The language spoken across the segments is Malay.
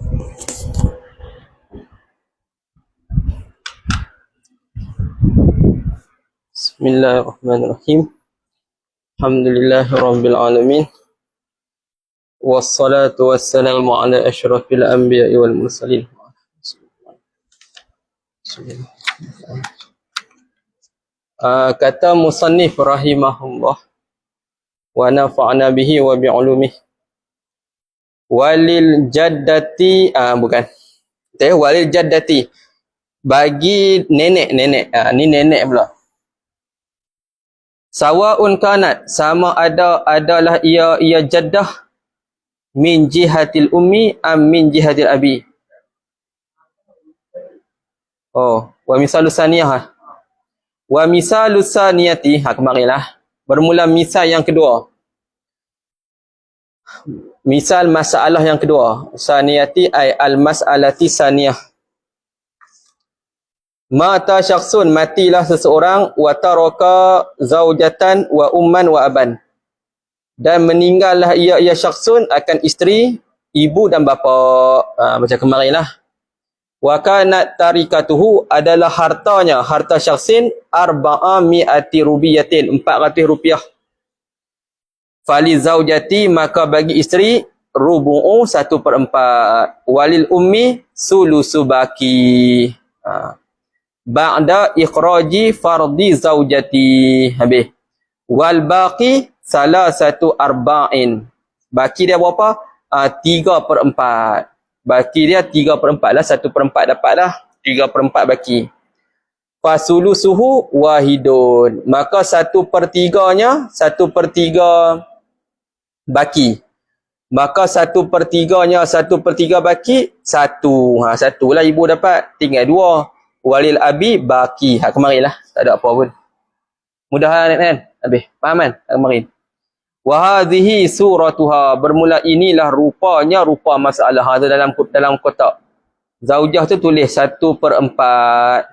Bismillahirrahmanirrahim. Alhamdulillahirabbil alamin. Wassalatu wassalamu ala asyrafil anbiya'i wal mursalin. Kata musannif rahimahullah wa nafa'na bihi wa bi'ulumih. Walil jaddati walil jaddati bagi nenek. Ni nenek pula. Sawa'un kanat, sama adalah ia jaddah min jihatil ummi am min jihatil abi. Wa misalus saniyah. Wa misalus saniyati, kemarilah. Bermula misal yang kedua. Misal masalah yang kedua. Saniyati ay al-mas'alati saniyah. Mata syakhsun, matilah seseorang, wa taraka zaujatan wa umman wa aban. Dan meninggallah ia syakhsun akan isteri, ibu dan bapa. Macam kemarin lah. Wa kanat tarikatuhu adalah hartanya, harta syakhsin, 400 rubiyatin, 400 rupiah. Fali zaujati, maka bagi isteri, rubu'u 1/4. Walil ummi sulusu baki. Ba'da ikhraji fardi zaujati. Habis. Wal baqi salasatu arba'in. Baki dia berapa? 3/4. Baki dia 3/4 lah. 1/4 dapat dah. 3/4 baki. Fasulusuhu wahidun. Maka 1/3-nya 1/3 baki. Maka 1/3-nya 1/3 baki. 1. Satu lah ibu dapat. Tinggal 2. Walil abi baki. Kemarin lah. Tak ada apa pun. Mudah kan? Habis. Faham kan? Kemarin. Wahadhihi suratuha. Bermula inilah rupanya rupa masalah. Ada dalam kotak. Zaujah tu tulis 1/4.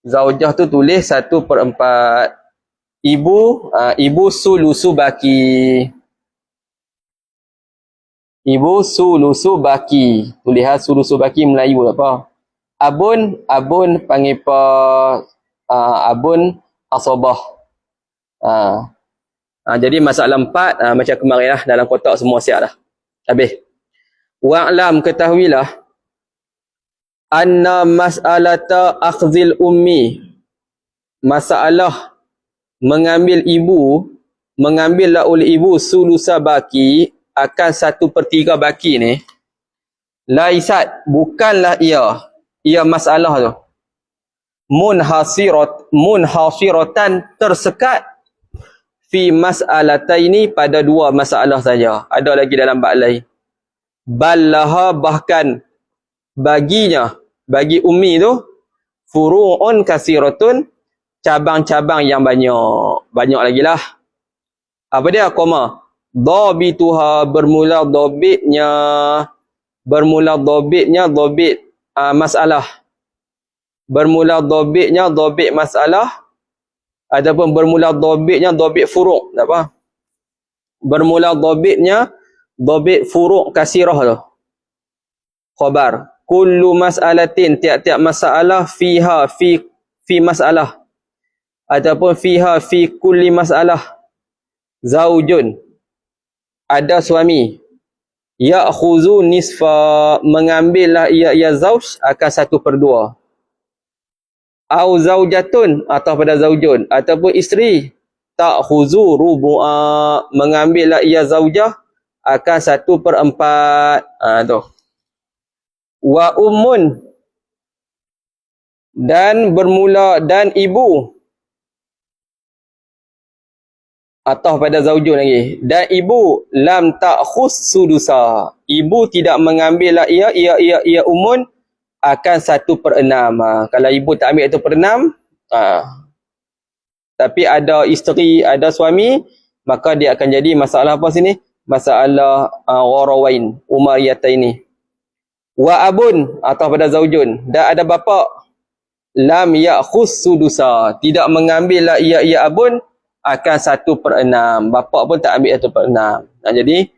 Zaujah tu tulis 1/4. Ibu sulusu baki. Ibu sulusu baki. Tulis sulusu baki Melayu tak apa. Abun panggil apa? Abun asabah. Jadi masalah 4 macam kemarin lah, dalam kotak semua siap dah. Habis. Wa'lam, ketahuilah, anna mas'alata akhzil ummi, masalah mengambillah oleh ibu sulusa baki, akan 1/3 baki ni, laisat, bukanlah ia masalah tu munhasiratan, tersekat fi mas'alataini, pada 2 masalah saja. Ada lagi dalam bab lain. Ballaha, bahkan baginya, bagi ummi tu, furu'un kasiratun, cabang-cabang yang banyak lagi lah. Apa dia? Koma. Dhabituha, bermula dhabitnya dhabit masalah. Bermula dhabitnya dhabit masalah, ataupun bermula dhabitnya dhabit furu', tak apa. Bermula dhabitnya dhabit furu' kasirah tu. Khabar. Kullu mas'alatin, tiap-tiap masalah, fiha fi masalah, ataupun fiha fi kulli masalah, zaujun, ada suami, ya'khuzu nisfa, mengambillah ia zauj akan 1/2. Au zaujatun, atau pada zaujun, ataupun isteri, ta'khuzu rubu'a, mengambillah ia zaujah akan 1/4. Tu. Wa ummun, dan ibu, atau pada zaujun lagi, dan ibu, lam ta'khus sudusa, ibu tidak mengambillah ia ummun akan 1/6. Kalau ibu tak ambil 1/6, tapi ada isteri, ada suami, maka dia akan jadi masalah apa sini? Masalah gharawain, umariyataini. Wa abun, atau pada zaujun, dan ada bapa, lam ya'khus sudusa, tidak mengambillah ia abun akan 1/6. Bapa pun tak ambil 1/6. Jadi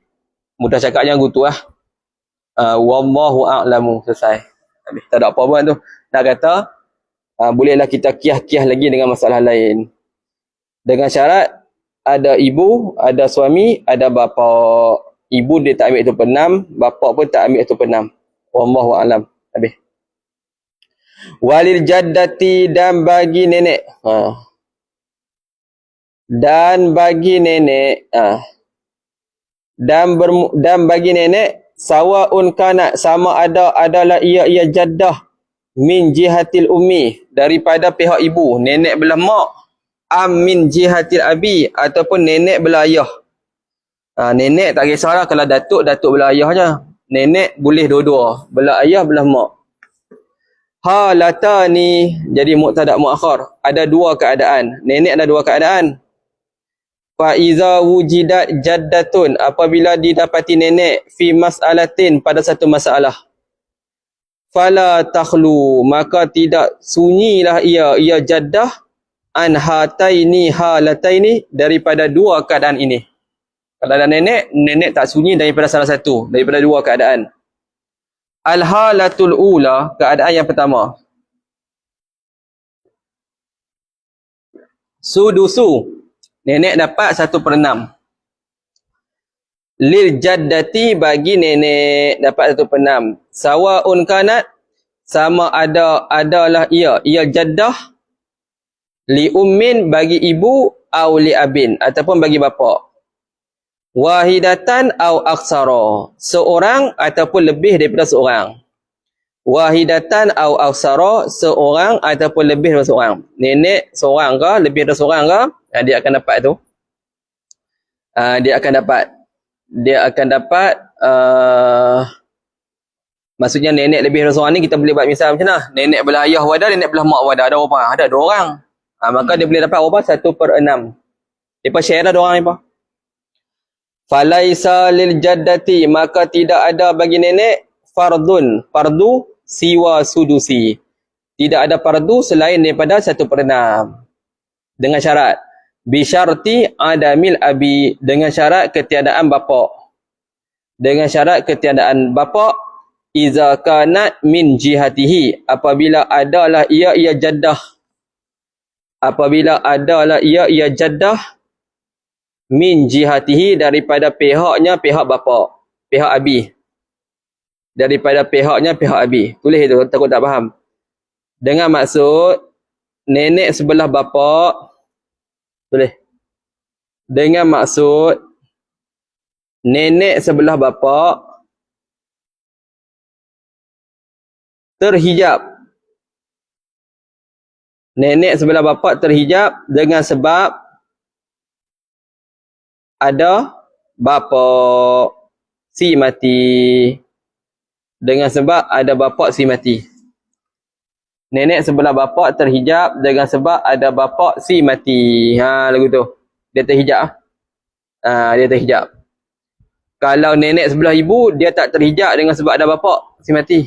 mudah cakapnya gitu lah. Wallahu a'lamu. Selesai. Habis. Tak ada apa pun tu. Nak kata, bolehlah kita kiyah-kiyah lagi dengan masalah lain. Dengan syarat, ada ibu, ada suami, ada bapa. Ibu dia tak ambil itu penam, bapa pun tak ambil itu penam. Wallahu a'lam. Habis. Walil jaddati, dan bagi nenek. Dan bagi nenek. Dan bagi nenek, sawaun kana, sama ada adalah ia jaddah min jihatil ummi, daripada pihak ibu, nenek belah mak, min jihatil abi, ataupun nenek belah ayah. Nenek tak kisahlah, kalau datuk belah ayah je. Nenek boleh dua-dua, belah ayah belah mak. Halatani, jadi mubtada muakhar, ada dua keadaan. Nenek ada dua keadaan. Fa iza wujidat jaddatun, apabila didapati nenek fi mas'alatin, pada satu masalah. Fala takhlu, maka tidak sunyilah ia jaddah an hataini halataini, daripada dua keadaan ini. Kalau ada nenek tak sunyi daripada salah satu, daripada dua keadaan. Al-halatul ula, keadaan yang pertama. Sudusu, nenek dapat 1/6. Lil jaddati, bagi nenek dapat 1/6. Sawaun kanat, sama adalah ia jaddah, li ummin, bagi ibu, au li abin, ataupun bagi bapa. Wahidatan au aksara, seorang ataupun lebih daripada seorang. Wahidatan au aksara, seorang ataupun lebih daripada seorang. Nenek seorang ke, lebih daripada seorang ke, dia akan dapat tu. Dia akan dapat maksudnya nenek lebih daripada seorang ni, kita boleh buat misal macam mana? Nenek belah ayah wadah, nenek belah mak wadah, ada berapa? Ada 2 orang. Maka dia boleh dapat berapa? 1/6. Depa share dah 2 orang depa. Falaisa lil jaddati, maka tidak ada bagi nenek fardu siwa sudusi. Tidak ada fardu selain daripada 1/6. Dengan syarat bisyarti adamil abi, dengan syarat ketiadaan bapa. Dengan syarat ketiadaan bapa, iza kanat min jihatihi, apabila adalah ia jaddah. Apabila adalah ia jaddah min jihatihi, daripada pihaknya pihak bapa, pihak abi. Daripada pihaknya pihak abi. Tulis itu, takut tak faham. Dengan maksud nenek sebelah bapa, tulis. Dengan maksud nenek sebelah bapa terhijab. Nenek sebelah bapa terhijab dengan sebab ada bapa si mati. Dengan sebab ada bapa si mati. Nenek sebelah bapa terhijab dengan sebab ada bapa si mati. Lagu tu. Dia terhijab. Dia terhijab. Kalau nenek sebelah ibu, dia tak terhijab dengan sebab ada bapa si mati.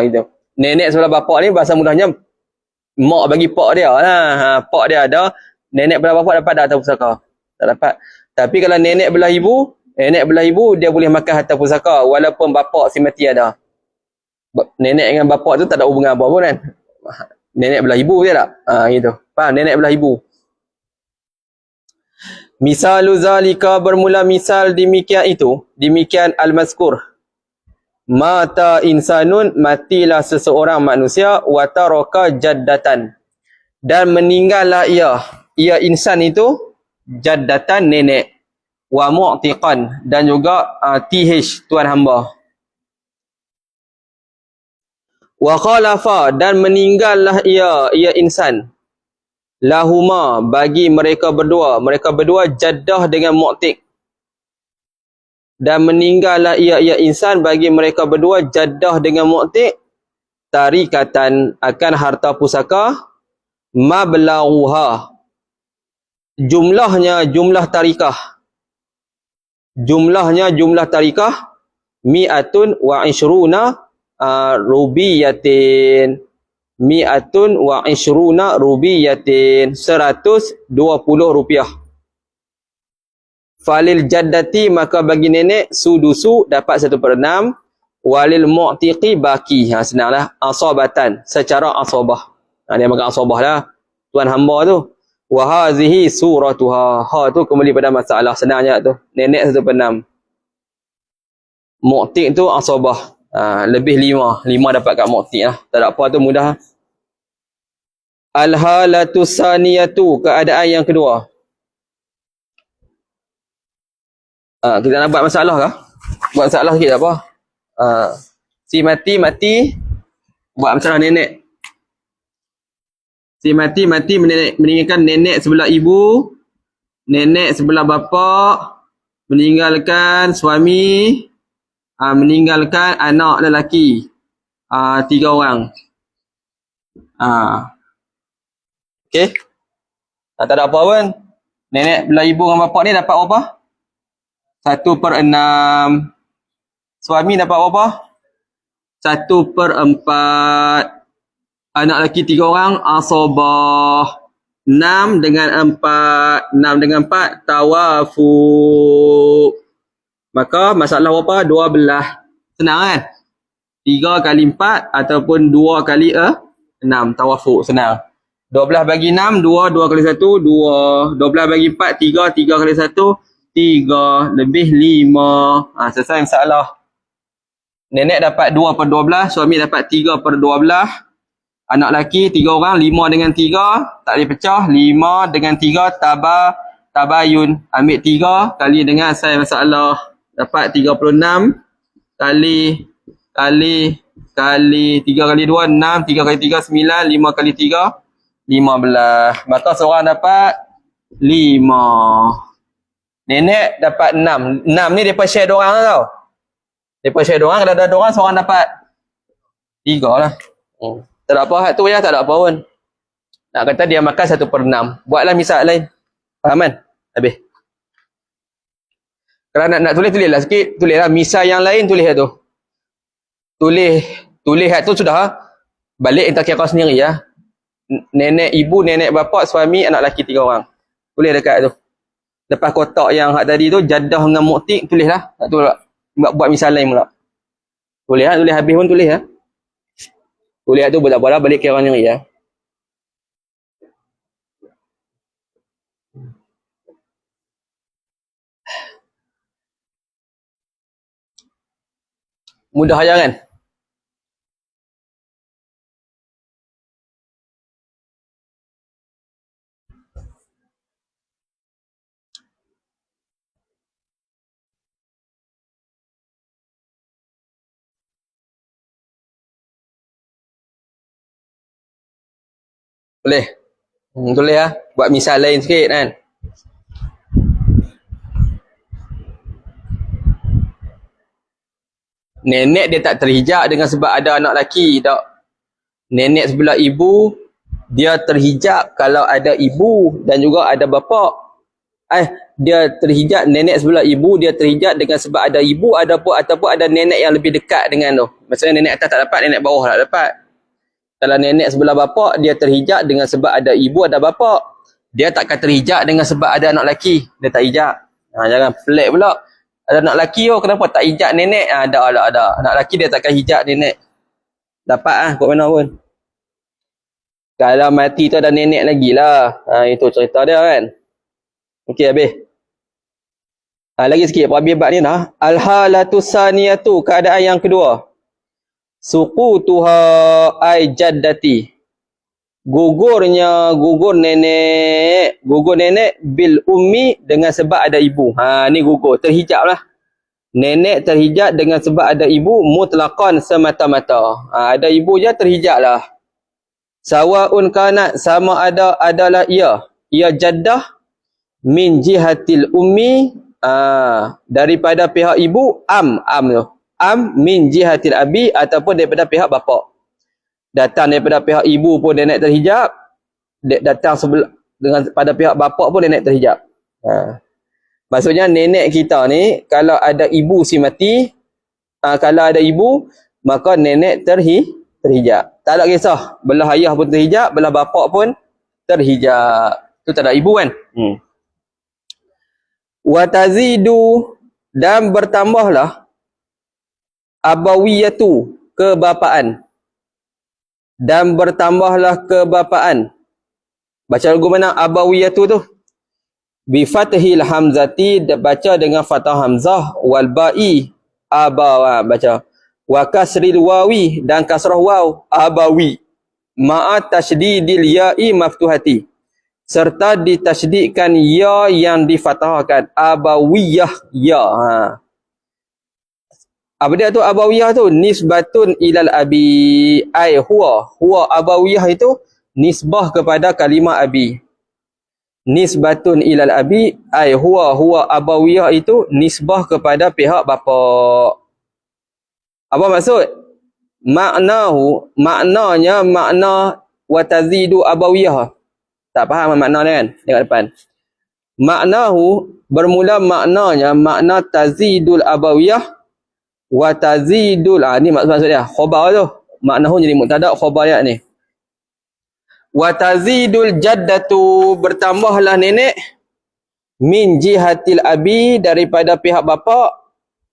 Gitu. Nenek sebelah bapa ni bahasa mudahnya mak bagi pak dia lah. Pak dia ada, nenek belah bapa dapat tak harta pusaka? Tak dapat. Tapi kalau nenek belah ibu, dia boleh makan harta pusaka walaupun bapa si mati ada. Nenek dengan bapa tu tak ada hubungan apa pun kan. Nenek belah ibu dia tak? Gitu. Faham? Nenek belah ibu. Misalu zalika, bermula misal demikian itu, demikian al-mazkur. Mata insanun, matilah seseorang manusia, wa taraka jaddatan, dan meninggallah ia insan itu, jaddatan nenek, wa mu'tiqan, dan juga TH tuan hamba. Wa khalafa, dan meninggallah ia insan, lahuma, bagi mereka berdua jaddah dengan mu'tiq, dan meninggallah ia insan bagi mereka berdua jaddah dengan mu'tiq, tarikatan, akan harta pusaka, mablaghuha, jumlah tarikah, mi'atun wa ishruna rubiyatin, 120 rupiah. Falil jaddati, maka bagi nenek sudusu, dapat 1/6. walil mu'tiqi baki. Senanglah, asabatan, secara asabah. Dia makan asabah lah, tuan hamba tu. Wa hazihi suratuha. Ha tu kembali pada masalah senangnya tu. Nenek 1/6. Mu'tiq tu asabah. Lebih 5. 5 dapat kat mu'tiq lah. Tak ada apa tu, mudah. Al-halatu saniyatu, keadaan yang kedua. Kita nak buat masalah kah? Buat masalah sikit tak apa. Si mati, buat masalah nenek. Si mati, meninggalkan nenek sebelah ibu, nenek sebelah bapa, meninggalkan suami, meninggalkan anak lelaki. 3 orang. Okey. Tak ada apa pun. Nenek belah ibu dengan bapa ni dapat berapa? 1/6. Suami dapat berapa? 1/4. Anak lelaki 3 orang, asabah. 6 dengan 4. 6 dengan 4, tawafuq. Maka masalah berapa? 12. Senang kan? 3 kali 4 ataupun 2 kali 6. Tawafuq, senang. 12 bagi 6, 2. 2 kali 1, 2. 12 bagi 4, 3. 3 kali 1, 3. Lebih 5. Selesai masalah. Nenek dapat 2/12. Suami dapat 3/12. Anak lelaki 3 orang. 5 dengan 3. Tak boleh pecah. 5 dengan 3. Tabayun. Ambil 3 kali dengan asal masalah. Dapat 36. Kali 3 kali 2, 6. 3 kali 3, 9. 5 kali 3, 15. Maka seorang dapat 5. Nenek dapat 6. 6 ni dia share 2 orang tau. Dia share 2 orang. Kalau ada 2 orang, seorang dapat 3 lah. Tak ada apa. Hak tu ya, tak ada apa pun. Nak kata dia makan 1/6. Buatlah misal lain. Faham kan? Habis. Kalau nak tulis lah sikit. Tulislah misal yang lain, tulis tu. Tulis hak tu sudah. Balik entah kira sendiri ya. Nenek ibu, nenek bapa, suami, anak lelaki 3 orang. Tulis dekat tu. Lepas kotak yang hak tadi tu, jadah dengan mu'tiq, tulislah. Tak tu pula. Buat misal lain pula. Tulis habis pun tulis lah. Tulis tu boleh balik kira sendiri ya. Mudah aja kan? Boleh? Tulis lah. Buat misal lain sikit kan? Nenek dia tak terhijab dengan sebab ada anak lelaki. Tak. Nenek sebelah ibu, dia terhijab kalau ada ibu dan juga ada bapa. Dia terhijab, nenek sebelah ibu, dia terhijab dengan sebab ada ibu ataupun ada nenek yang lebih dekat dengan tu. Maksudnya nenek atas tak dapat, nenek bawah tak dapat. Kalau nenek sebelah bapa, dia terhijab dengan sebab ada ibu, ada bapa. Dia takkan terhijab dengan sebab ada anak lelaki. Dia tak hijab. Jangan pelik pula. Ada anak lelaki kenapa tak hijab nenek? Ada. Anak lelaki dia takkan hijab nenek. Dapat kot mana pun. Kalau mati tu ada nenek lagi lah. Itu cerita dia kan. Okey, habis. Lagi sikit. Habis bab ni dah. Al-halatu saniyatu, keadaan yang kedua. Suqutuha ay jaddati. Gugur nenek bil ummi dengan sebab ada ibu. Ni gugur, terhijab lah. Nenek terhijab dengan sebab ada ibu mutlaqan semata-mata. Ada ibu je terhijab lah. Sawaun kanat, sama ada adalah ia jaddah min jihatil ummi, daripada pihak ibu, tu. Min jihatil abi, ataupun daripada pihak bapa. Datang daripada pihak ibu pun nenek terhijab, datang pada pihak bapa pun nenek terhijab. Maksudnya nenek kita ni, kalau ada ibu si mati, kalau ada ibu, maka nenek terhijab. Tak ada kisah, belah ayah pun terhijab, belah bapa pun terhijab. Tu tak ada ibu kan? Wa tazidu, dan bertambahlah abawiyatu, kebapaan. Dan bertambahlah kebapaan. Baca lagu mana abawiyatu tu? Bi fathil hamzati, baca dengan fathah hamzah, wal ba'i abawa, baca. Wa kasril wawi, dan kasrah waw, abawi. Ma'a tasydidil ya'i maftuhati, serta ditasydidkan ya yang difathahkan, abawiyah, ya. Apa dia tu abawiyah tu? Nisbatun ilal abi, ai huwa abawiyah itu nisbah kepada kalimah abi. Nisbatun ilal abi, ai huwa abawiyah itu nisbah kepada pihak bapa. Apa maksud? Maknanya makna wa tazidu abawiyah. Tak faham makna dia kan? Tengok depan. Maknahu, bermula maknanya, makna tazidul abawiyah wa tazidul, ni maksud dia, khabar tu. Maknahu jadi mubtada, khabar dia ni. Wa tazidul jaddatu, bertambahlah nenek, min jihatil abi, daripada pihak bapa,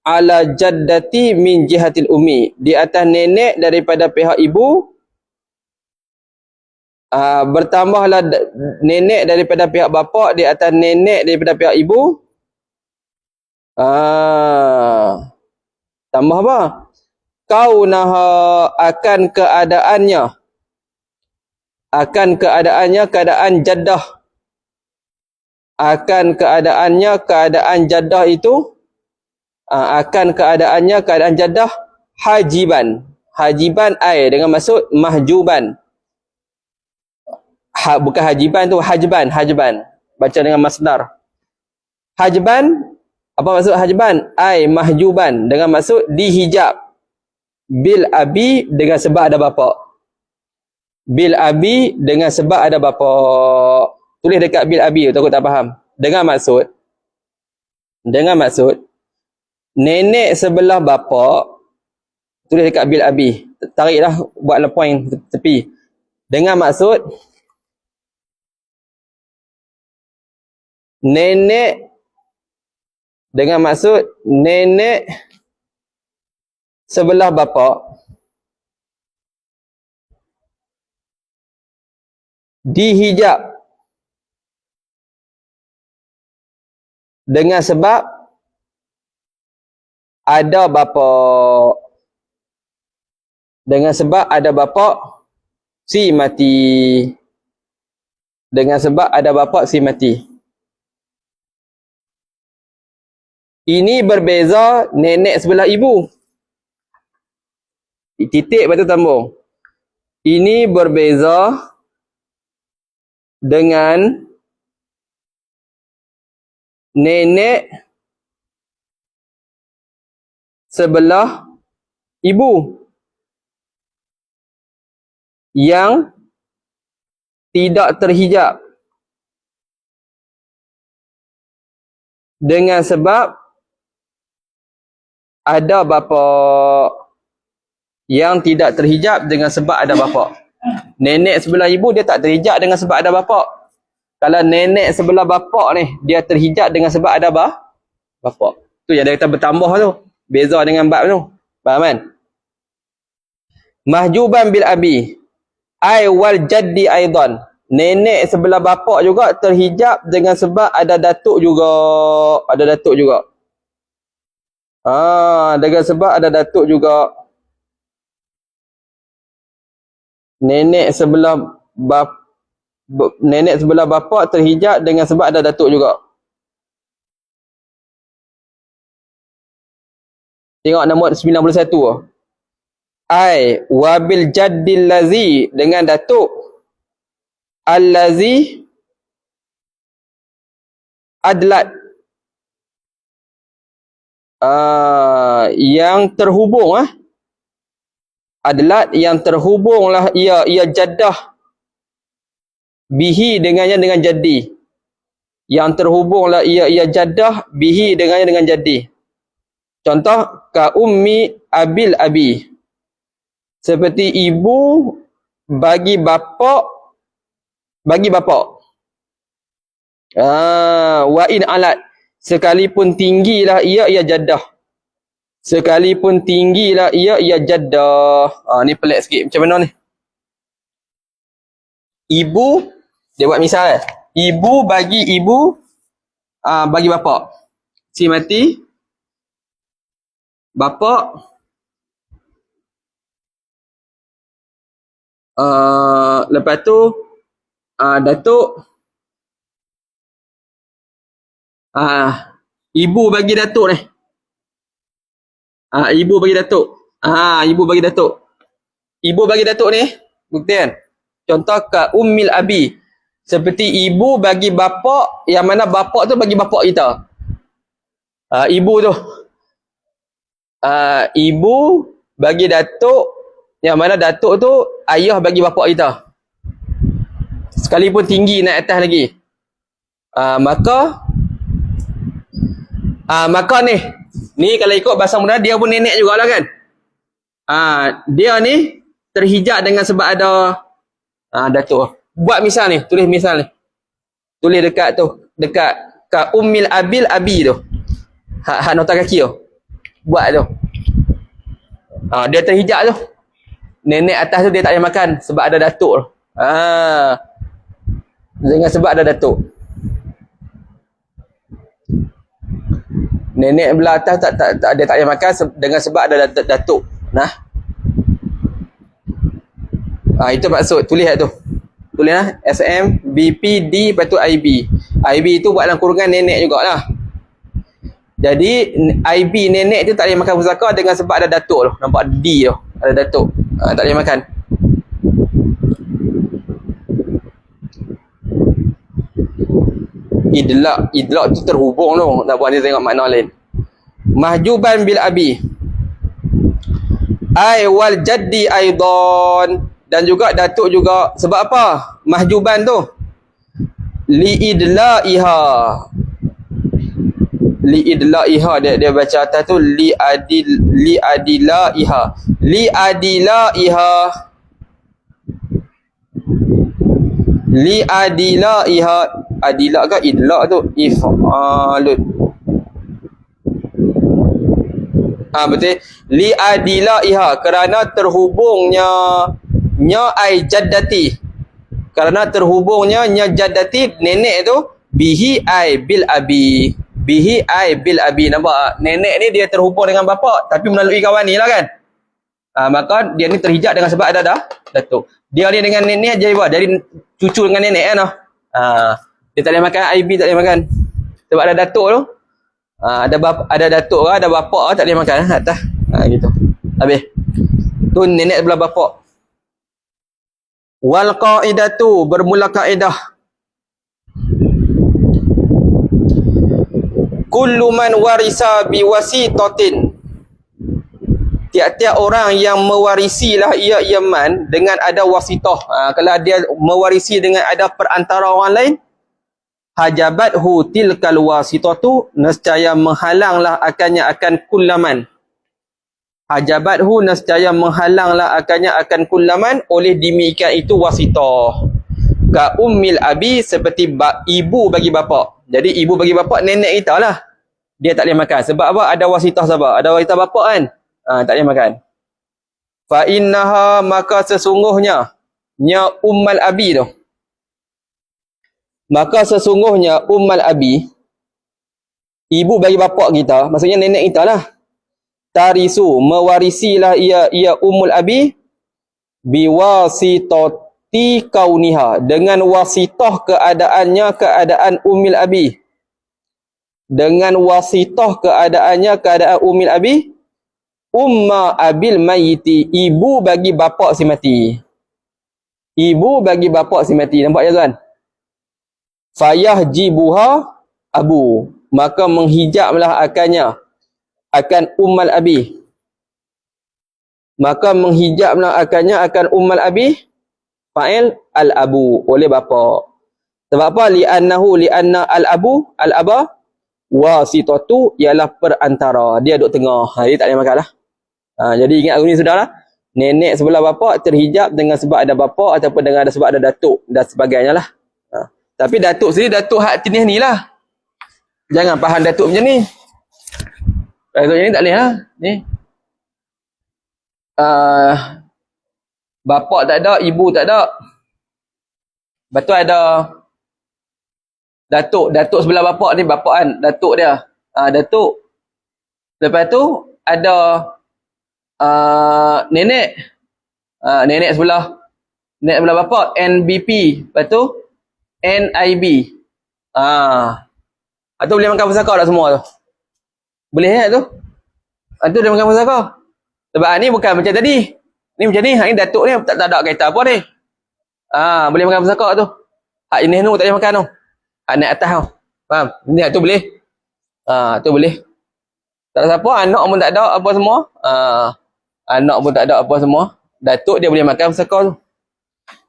ala jaddati min jihatil ummi, di atas nenek daripada pihak ibu. Bertambahlah nenek daripada pihak bapa di atas nenek daripada pihak ibu. Tambah apa? Kaunaha, akan keadaannya, keadaan jaddah. Akan keadaannya, keadaan jaddah itu, akan keadaannya, keadaan jaddah, hajiban. Hajiban ai dengan maksud mahjuban. Bukan hajiban tu, hajban. Baca dengan masdar. Hajban, apa maksud hajban? Ai mahjuban, dengan maksud dihijab. Bil abi, dengan sebab ada bapa. Bil abi, dengan sebab ada bapa. Tulis dekat bil abi, takut tak faham. Dengan maksud nenek sebelah bapa, tulis dekat bil abi. Tariklah, buatlah point tepi. Dengan maksud nenek, dengan maksud nenek sebelah bapa dihijab dengan sebab ada bapa. Dengan sebab ada bapa si mati. Dengan sebab ada bapa si mati. Ini berbeza nenek sebelah ibu. Titik lepas tu sambung. Ini berbeza dengan nenek sebelah ibu yang tidak terhijab, dengan sebab ada bapa. Yang tidak terhijab dengan sebab ada bapa. Nenek sebelah ibu dia tak terhijab dengan sebab ada bapa. Kalau nenek sebelah bapa ni dia terhijab dengan sebab ada bapa. Tu yang dia kata bertambah tu. Beza dengan bab tu. Faham kan? Mahjuban bil abi, ai wal jaddi aidan. Nenek sebelah bapa juga terhijab dengan sebab ada datuk juga. Ada datuk juga. Dengan sebab ada datuk juga. Nenek sebelah bapa terhijab dengan sebab ada datuk juga. Tengok nombor 91. Ai wabil jaddil lazi, dengan datuk allazi adlat, yang terhubung, adlat yang terhubunglah ia jaddah, bihi dengannya, dengan jadi. Yang terhubunglah ia jaddah, bihi dengannya, dengan jadi. Contoh, ka ummi abil abi, seperti ibu bagi bapa. Wa in alat, sekalipun tinggilah ia jaddah. Sekalipun tinggilah ia jaddah. Ni pelik sikit. Macam mana ni? Ibu, dia buat misal. Ibu bagi bagi bapak. Si mati. Bapak. Lepas tu, Datuk. Ibu bagi Datuk ni. Ibu bagi Datuk. Ibu bagi Datuk. Ibu bagi Datuk ni, bukti kan? Contoh ke Ummil Abi. Seperti ibu bagi bapak, yang mana bapak tu bagi bapak kita. Ibu tu. Ibu bagi Datuk, yang mana Datuk tu ayah bagi bapak kita. Sekalipun tinggi naik atas lagi. Maka ni kalau ikut bahasa muda, dia pun nenek jugalah kan. Dia ni terhijab dengan sebab ada Datuk. Buat misal ni, tulis misal ni. Tulis dekat tu, dekat ka Ummil Abil Abi tu. Hak nota kaki tu. Buat tu. Dia terhijab tu. Nenek atas tu dia tak boleh makan sebab ada Datuk tu. Dengan sebab ada Datuk. Nenek belah atas dia tak boleh makan dengan sebab ada Datuk. Nah. Itu maksud. Tulis kat tu. Tulis lah. SM, BP, D, lepas tu IB. IB tu buat dalam kurungan nenek jugalah. Jadi, IB nenek tu tak boleh makan pusaka dengan sebab ada Datuk tu. Nampak D tu. Ada Datuk. Tak boleh makan. Idlaq tu terhubung tu. Tak buat dia tengok makna lain. Mahjuban bil abi. Ai wal jaddi aidan. Dan juga Datuk juga. Sebab apa? Mahjuban tu. Li'idla'iha. Li'idla'iha. Dia baca atas tu. Li'adila'iha. Li'adila'iha. Li'adila'iha. Adila ke idla' tu? If'alun. Betul. Li'adila'iha. Kerana terhubungnya ai jaddati. Kerana terhubungnya jaddati nenek tu bihi ai bil abi. Bihi ai bil abi. Nampak? Nenek ni dia terhubung dengan bapak tapi melalui kawan ni lah kan. Maka dia ni terhijab dengan sebab ada Datuk. Dia ni dengan nenek jadi buat. Jadi cucu dengan nenek kan. Dia tak boleh makan, IB tak boleh makan. Sebab ada Datuk tu. Ada Datuk ke, ada bapak ke, tak boleh makan atas. Gitu. Habis. Tu nenek sebelah bapak. Wal qaidatu, bermula kaedah. Kullu man warisa biwasitatin. Tiap-tiap orang yang mewarisilah ia man dengan ada wasitah. Kalau dia mewarisi dengan ada perantara orang lain, hajabathu tilkal wasitatu, nescaya menghalanglah akannya akan kullaman. Hajabathu, nescaya menghalanglah akannya akan kullaman, oleh demikian itu wasitah. Ka ummil abi, seperti ibu bagi bapak. Jadi ibu bagi bapak nenek kita lah. Dia tak boleh makan. Sebab apa? Ada wasitah sahabat. Ada wasitah bapak kan? Tak boleh makan. Fa innaha, maka sesungguhnya nya ummal abi tu. Maka sesungguhnya ummal abi, ibu bagi bapak kita, maksudnya nenek kita lah. Tarisu, mewarisilah ia ummul abi biwasitati kauniha, dengan wasitah keadaannya keadaan ummil abi. Dengan wasitah keadaannya keadaan ummil abi, umma abil mayiti, ibu bagi bapak si mati. Ibu bagi bapak si mati. Nampak ya tuan? Fayahjibuha abu, maka menghijablah akannya akan ummal abi. Maka menghijablah akannya akan ummal abi, fa'il al-abu, oleh bapa. Sebab apa? Li'anna al-aba wasitatu, ialah perantara. Dia duduk tengah. Dia tak boleh makan lah. Jadi ingat aku ni sudahlah. Nenek sebelah bapa terhijab dengan sebab ada bapa ataupun dengan ada sebab ada Datuk dan sebagainya lah. Tapi Datuk sendiri, Datuk hak jenis ni lah. Jangan faham Datuk macam ni. Datuk ni tak boleh lah. Ni. Bapa tak ada, ibu tak ada. Lepas tu ada datuk sebelah bapa ni, bapa kan, datuk dia. Datuk. Lepas tu ada nenek. Nenek sebelah bapa, NBP. Lepas tu NIB. Tu boleh makan pusaka tak semua tu? Boleh tak tu? Tu dia makan pusaka. Sebab ni bukan macam tadi. Ni macam ni, hak ni datuk ni tak ada kaitan apa ni. Boleh makan pusaka tu. Hak ini tu tak boleh makan tu. Hak naik atas tu. Faham? Ni tu boleh. Tu boleh. Tak ada siapa, anak pun tak ada apa semua. Anak pun tak ada apa semua. Datuk dia boleh makan pusaka tu.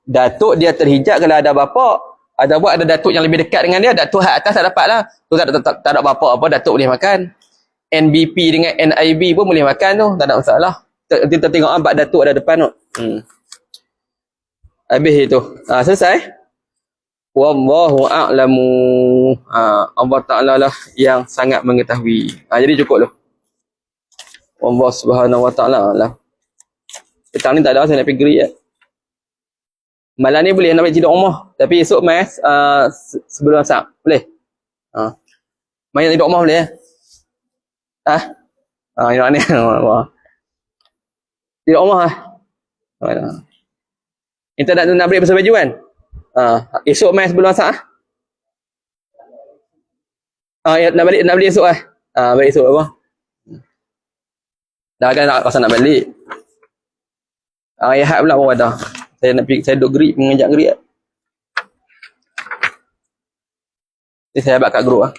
Datuk dia terhijab kalau ada bapa. Ataupun ada datuk yang lebih dekat dengan dia, datuk hak atas tak dapat lah. Tu tak ada bapa apa, datuk boleh makan. NBP dengan NIB pun boleh makan tu, tak ada masalah. Kita tengok bab datuk ada depan tu. Habis itu. Selesai. Wallahu a'lamu. Allah Ta'ala lah yang sangat mengetahui. Jadi cukup tu. Allah Subhanahu Wa Ta'ala lah. Petang ni tak ada, saya nak pergi ya. Malam ni boleh nak pergi tidur rumah. Tapi esok mas sebelum asar. Boleh? Main tidur rumah boleh ya? Yang ni. Tidur rumah lah. Kita nak beli pasal baju kan? Esok mas sebelum asar. Ya, nak beli esok lah. Balik esok apa? Dah kan pasal nak balik. Rehat pula pun ada. Saya duduk gerik, mengejak gerik. Saya buat kat grup lah.